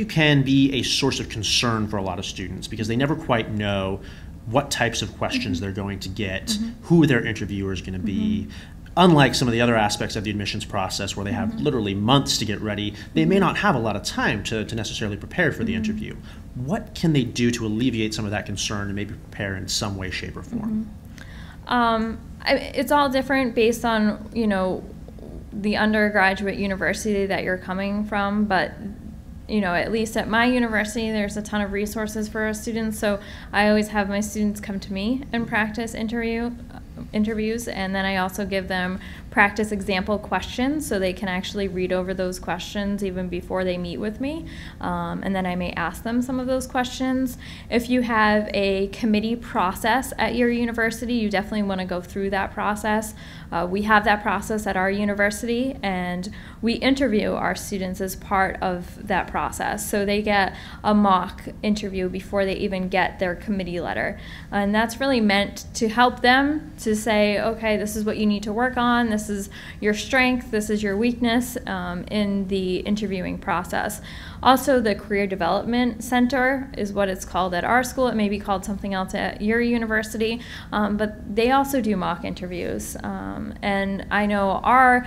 interview can be a source of concern for a lot of students because they never quite know what types of questions they're going to get, who their interviewer is going to be. Unlike some of the other aspects of the admissions process where they have literally months to get ready, they may not have a lot of time to necessarily prepare for the interview. What can they do to alleviate some of that concern and maybe prepare in some way, shape, or form? It's all different based on, you know, the undergraduate university that you're coming from, but you know, at least at my university, there's a ton of resources for our students. So I always have my students come to me and practice interviews, and then I also give them practice example questions so they can actually read over those questions even before they meet with me. And then I may ask them some of those questions. If you have a committee process at your university, you definitely want to go through that process. We have that process at our university, and we interview our students as part of that process. So they get a mock interview before they even get their committee letter. And that's really meant to help them to say, okay, this is what you need to work on, this is your strength, this is your weakness in the interviewing process. Also, the Career Development Center is what it's called at our school. It may be called something else at your university, but they also do mock interviews. And I know our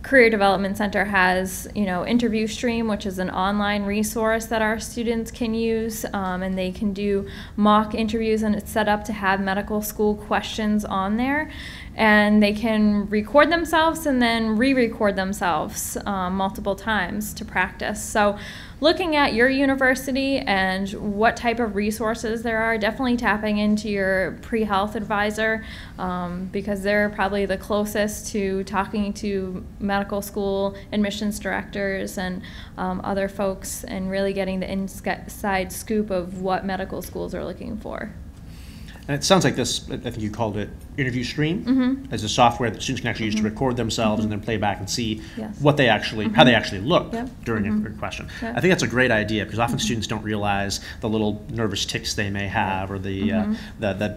Career Development Center has, you know, Interview Stream, which is an online resource that our students can use, and they can do mock interviews, and it's set up to have medical school questions on there. And they can record themselves and then re-record themselves multiple times to practice. So looking at your university and what type of resources there are, definitely tapping into your pre-health advisor because they're probably the closest to talking to medical school admissions directors and other folks and really getting the inside scoop of what medical schools are looking for. And it sounds like this, I think you called it Interview Stream, as a software that students can actually use to record themselves and then play back and see what they actually, how they actually look during a question. I think that's a great idea because often students don't realize the little nervous tics they may have or the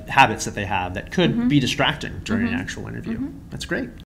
habits that they have that could be distracting during an actual interview. That's great.